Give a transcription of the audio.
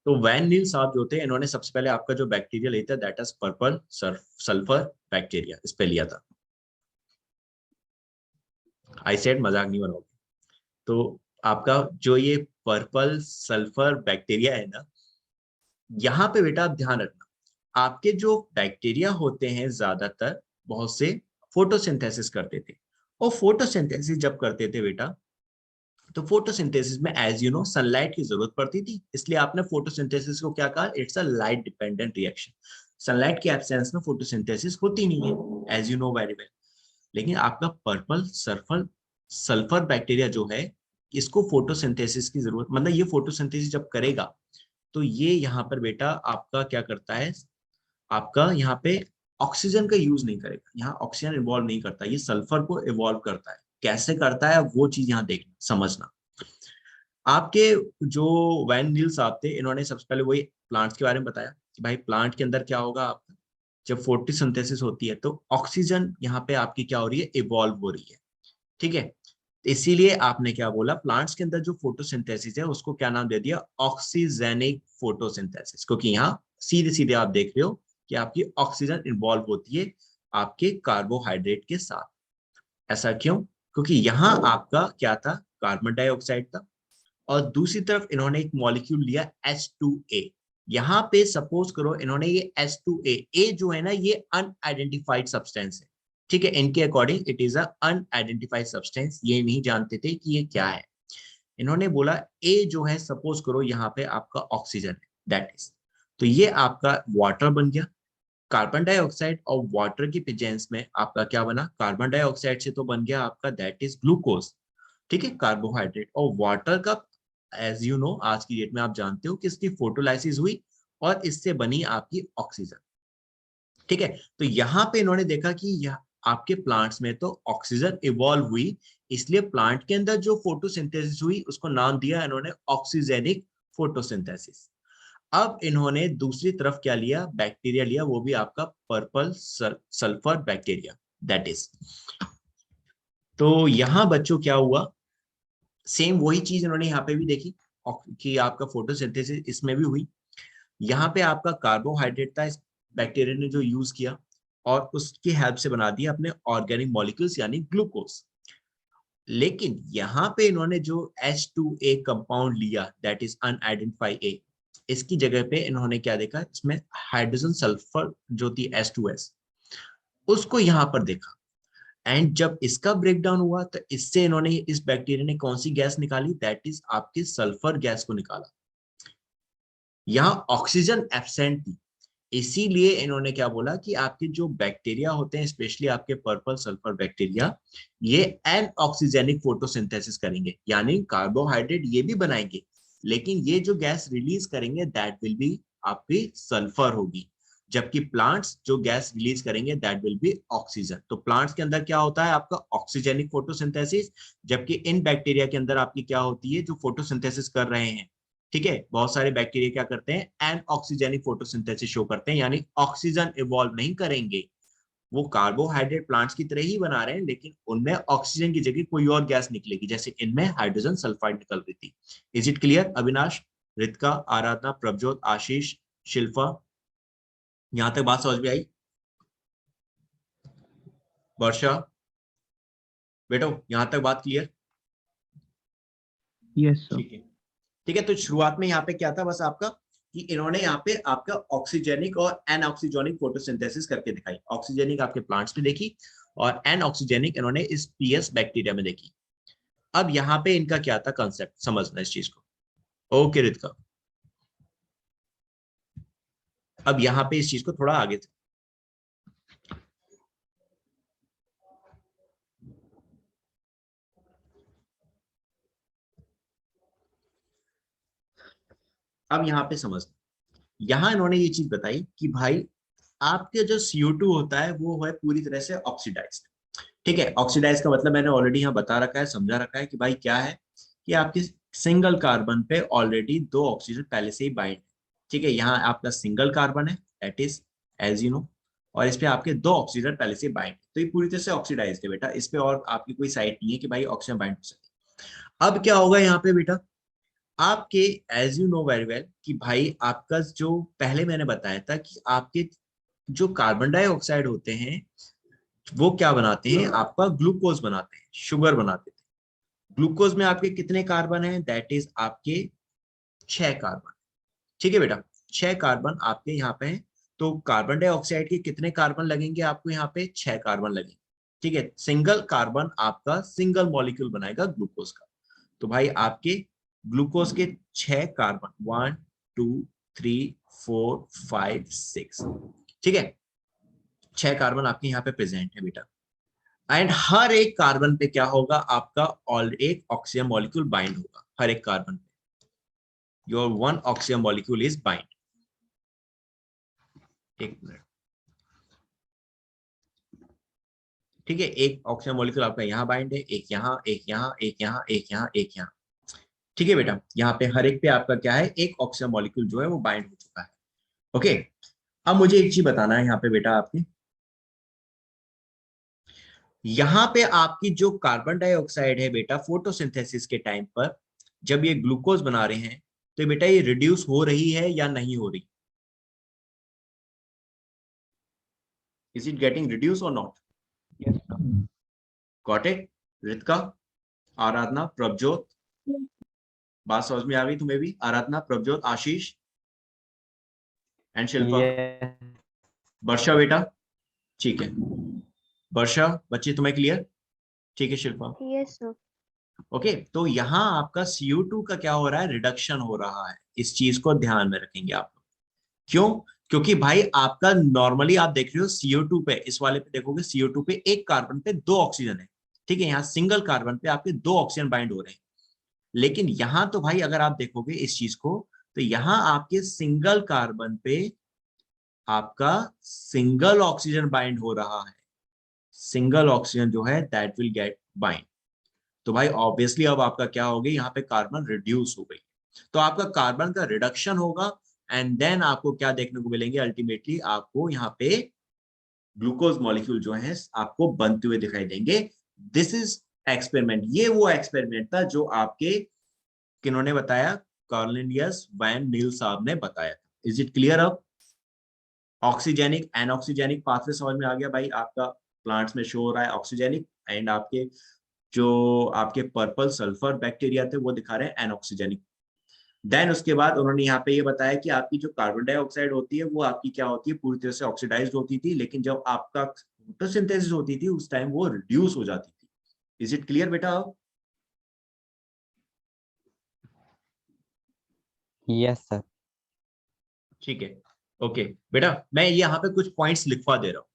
तो वैन नील साहब जो थे, इन्होंने सबसे पहले आपका जो बैक्टीरिया लेता है that is purple sulphur bacteria, इस पे लिया था। आई सेड मजाक नहीं बनाओगे। तो आपका जो ये पर्पल सल्फर बैक्टीरिया है ना, यहाँ पे बेटा आप ध्यान रखना, आपके जो बैक्टीरिया होते हैं ज्यादातर बहुत से फोटोसिंथेसिस करते थे। और फोटोसिंथेसिस जब करते थे बेटा, तो फोटोसिंथेसिस में एज यू नो सनलाइट की जरूरत पड़ती थी, इसलिए आपने फोटोसिंथेसिस को क्या कहा, it's a light dependent reaction. Sunlight के एब्सेंस में फोटोसिंथेसिस होती नहीं है, as you know very well. लेकिन आपका पर्पल सल्फर सल्फर बैक्टीरिया जो है, इसको फोटोसिंथेसिस की जरूरत, मतलब ये फोटोसिंथेसिस जब करेगा तो ये यहाँ पर बेटा आपका क्या करता है, आपका यहाँ पे ऑक्सीजन का यूज नहीं करेगा, यहाँ ऑक्सीजन इवॉल्व नहीं करता, ये सल्फर को इवॉल्व करता है। कैसे करता है वो चीज यहाँ देखना समझना। आपके जो वैन नील साहब थे, इन्होंने सबसे पहले वही प्लांट्स के बारे में बताया कि भाई प्लांट के अंदर क्या होगा, आपका जब फोटोसिंथेसिस होती है तो ऑक्सीजन यहाँ पे आपकी क्या हो रही है, इवॉल्व हो रही है। ठीक है, इसीलिए आपने क्या बोला, प्लांट्स के अंदर जो फोटोसिंथेसिस है उसको क्या नाम दे दिया, ऑक्सीजेनिक फोटोसिंथेसिस, क्योंकि यहाँ सीधे सीधे आप देख रहे हो कि आपकी ऑक्सीजन इन्वॉल्व होती है आपके कार्बोहाइड्रेट के साथ। ऐसा क्यों, क्योंकि यहाँ आपका क्या था, कार्बन डाइऑक्साइड था, और दूसरी तरफ इन्होंने एक मॉलिक्यूल लिया H2A। यहाँ पे सपोज करो इन्होंने ये H2A, ए जो है ना ये अनआइडेंटिफाइड सब्सटेंस है। ठीक है, इनके according it is unidentified substance, ये नहीं जानते थे कि ये क्या है। इन्होंने बोला ए जो है, सपोज करो यहाँ पे आपका ऑक्सीजन है, दैट इज, तो ये आपका वाटर बन गया। कार्बन डाइऑक्साइड और वाटर की प्रेजेंस में आपका क्या बना, कार्बन डाइऑक्साइड से तो बन गया आपका दैट इज ग्लूकोज। ठीक है, कार्बोहाइड्रेट और वाटर का, एज यू नो आज की डेट में आप जानते हो कि इसकी फोटोलाइसिस हुई और इससे बनी आपकी ऑक्सीजन। ठीक है, तो यहाँ पे इन्होंने देखा कि यह आपके प्लांट्स में तो ऑक्सीजन इवॉल्व हुई, इसलिए प्लांट के अंदर जो फोटोसिंथेसिस हुई उसको नाम दिया इन्होंने ऑक्सीजेनिक फोटोसिंथेसिस। अब इन्होंने दूसरी तरफ क्या लिया, बैक्टीरिया लिया, वो भी आपका purple sulphur bacteria that is. तो यहां बच्चों क्या हुआ, सेम वही चीज इन्होंने यहाँ पे भी देखी कि आपका फोटोसिंथेसिस इसमें भी हुई। यहाँ पे आपका कार्बोहाइड्रेट था, इस बैक्टीरिया ने जो यूज किया और उसकी हेल्प से बना दिया अपने ऑर्गेनिक मॉलिक्यूल्स यानी ग्लूकोज। लेकिन यहाँ पे इन्होंने जो H2A कंपाउंड लिया दैट इज अनआइडेंटिफाइड ए, इसकी जगह पे इन्होंने क्या देखा, इसमें हाइड्रोजन सल्फर जो थी H2S, उसको यहाँ पर देखा। एंड जब इसका ब्रेकडाउन हुआ तो इससे इन्होंने, इस बैक्टीरिया ने कौन सी गैस निकाली, दैट इज आपके सल्फर गैस को निकाला। यहाँ ऑक्सीजन एब्सेंट थी, इसीलिए इन्होंने क्या बोला कि आपके जो बैक्टीरिया होते हैं, स्पेशली आपके पर्पल सल्फर बैक्टीरिया, ये एन ऑक्सीजेनिक फोटोसिंथेसिस करेंगे, यानी कार्बोहाइड्रेट ये भी बनाएंगे, लेकिन ये जो गैस रिलीज करेंगे दैट विल बी आपकी सल्फर होगी। जबकि प्लांट्स जो गैस रिलीज करेंगे दैट विल बी ऑक्सीजन। तो प्लांट्स के अंदर क्या होता है आपका ऑक्सीजेनिक फोटोसिंथेसिस, जबकि इन बैक्टीरिया के अंदर आपकी क्या होती है, जो फोटोसिंथेसिस कर रहे हैं, ठीक है, बहुत सारे बैक्टीरिया क्या करते हैं, एन ऑक्सीजेनिक फोटोसिंथेसिस शो करते हैं, यानी ऑक्सीजन इवॉल्व नहीं करेंगे, वो कार्बोहाइड्रेट प्लांट्स की तरह ही बना रहे हैं, लेकिन उनमें ऑक्सीजन की जगह कोई और गैस निकलेगी, जैसे इनमें हाइड्रोजन सल्फाइड निकल रही थी। Is it clear Avinash, Ritika, Aradhana, Prabhjot, Ashish, Shilpa, यहां तक बात समझ में आई? वर्षा, बेटो यहां तक बात क्लियर? Yes sir. ठीक है, ठीक है, तो शुरुआत में यहाँ पे क्या था बस आपका, कि इन्होंने यहाँ पे आपका ऑक्सीजेनिक और एनऑक्सीजोनिक फोटोसिंथेसिस करके दिखाई। ऑक्सीजेनिक आपके प्लांट्स में देखी और एनऑक्सीजेनिक इन्होंने इस पीएस बैक्टीरिया में देखी। अब यहाँ पे इनका क्या था कंसेप्ट, समझना इस चीज को। ओके रितिका, अब यहाँ पे इस चीज को थोड़ा आगे थे। अब यहाँ पे समझना, यहाँ इन्होंने ये चीज बताई कि भाई आपके जो CO2 होता है वो है पूरी तरह से ऑक्सीडाइज्ड। ठीक है, ऑक्सीडाइज का मतलब मैंने ऑलरेडी यहाँ बता रखा है, समझा रखा है कि भाई क्या है, कि आपके सिंगल कार्बन पे ऑलरेडी दो ऑक्सीजन पहले से ही बाइंड है। ठीक है, यहाँ आपका सिंगल कार्बन है that is, as you know, और इस पे आपके दो ऑक्सीजन पहले से बाइंड, तो ये पूरी तरह से ऑक्सीडाइज है बेटा, इस पे और आपकी कोई साइट नहीं है कि भाई ऑक्सीजन बाइंड हो सके। अब क्या होगा यहाँ पे बेटा, आपके as you know very well कि भाई आपका जो पहले मैंने बताया था कि आपके जो कार्बन डाइऑक्साइड होते हैं वो क्या बनाते हैं, आपका ग्लूकोज बनाते हैं, शुगर बनाते थे। ग्लूकोज में आपके कितने कार्बन हैं, दैट इज आपके 6 कार्बन। ठीक है बेटा, 6 कार्बन आपके यहाँ पे हैं। तो कार्बन डाइऑक्साइड के कितने कार्बन लगेंगे आपको, यहाँ पे 6 कार्बन लगेंगे। ठीक है, सिंगल कार्बन आपका सिंगल मॉलिक्यूल बनाएगा ग्लूकोज का। तो भाई आपके ग्लूकोज के 6 कार्बन, 1 2 3 4 5 6, ठीक है, 6 कार्बन आपके यहाँ पे प्रेजेंट है बेटा। एंड हर एक कार्बन पे क्या होगा आपका, ऑल एक ऑक्सीजन मॉलिक्यूल बाइंड होगा हर एक कार्बन पे। Your one oxygen molecule is bind. एक मिनट, ठीक है, एक ऑक्सीजन मॉलिक्यूल आपका यहाँ बाइंड है, एक यहाँ, एक यहाँ, एक यहाँ, एक यहाँ, एक यहाँ। ठीक है बेटा, यहाँ पे हर एक पे आपका क्या है, एक ऑक्सीजन मॉलिक्यूल जो है वो बाइंड हो चुका है। ओके, अब मुझे एक चीज बताना है यहाँ पे बेटा, आपकी यहाँ पे आपकी जो कार्बन डाइऑक्साइड है बेटा, फोटोसिंथेसिस के टाइम पर जब ये ग्लूकोज बना रहे हैं, तो बेटा ये रिड्यूस हो रही है या नहीं हो रही, इज इट गेटिंग रिड्यूस और not? Yes, sir. Got it? Ritika, Aradhana, Prabhjot, बात समझ में आ गई तुम्हें भी? आराधना, प्रभजोत, आशीष एंड शिल्पा। Yes. वर्षा बेटा, ठीक है, वर्षा बच्चे तुम्हें क्लियर? ठीक है शिल्पा। Yes sir. ओके, तो यहाँ आपका CO2 का क्या हो रहा है, रिडक्शन हो रहा है। इस चीज को ध्यान में रखेंगे आप। क्यों? क्योंकि भाई आपका नॉर्मली आप देख रहे हो CO2 पे, इस वाले पे देखोगे CO2 पे एक कार्बन पे 2 ऑक्सीजन है। ठीक है, यहाँ सिंगल कार्बन पे आपके 2 ऑक्सीजन बाइंड हो रहे हैं। लेकिन यहाँ तो भाई अगर आप देखोगे इस चीज को, तो यहाँ आपके सिंगल कार्बन पे आपका सिंगल ऑक्सीजन बाइंड हो रहा है। सिंगल ऑक्सीजन जो है दैट विल गेट बाइंड। तो भाई ऑब्वियसली अब आपका क्या हो गया, यहाँ पे कार्बन रिड्यूस हो गई। तो आपका कार्बन का रिडक्शन होगा एंड देन आपको क्या देखने को मिलेंगे, अल्टीमेटली आपको यहाँ पे ग्लूकोज मॉलिक्यूल जो है आपको बनते हुए दिखाई देंगे। दिस इज एक्सपेरिमेंट, ये वो एक्सपेरिमेंट था जो आपके किन्होंने बताया, कॉर्नेलियस वैन नील साहब ने बताया। Is it clear? अब ऑक्सीजेनिक एनऑक्सीजेनिक पाथवे समझ में आ गया भाई आपका? प्लांट्स में शो हो रहा है ऑक्सीजेनिक, एंड आपके जो आपके पर्पल सल्फर बैक्टीरिया थे वो दिखा रहे हैं एनऑक्सीजेनिक। देन उसके बाद उन्होंने यहाँ पे ये बताया कि आपकी जो कार्बन डाइऑक्साइड होती है वो आपकी क्या होती है, पूरी तरह से ऑक्सीडाइज्ड होती थी, लेकिन जब आपका फोटोसिंथेसिस होती थी उस टाइम वो रिड्यूस हो जाती थी। इज इट क्लियर बेटा? Yes, sir. ठीक है, ओके बेटा, मैं यहाँ पे कुछ पॉइंट्स लिखवा दे रहा हूँ।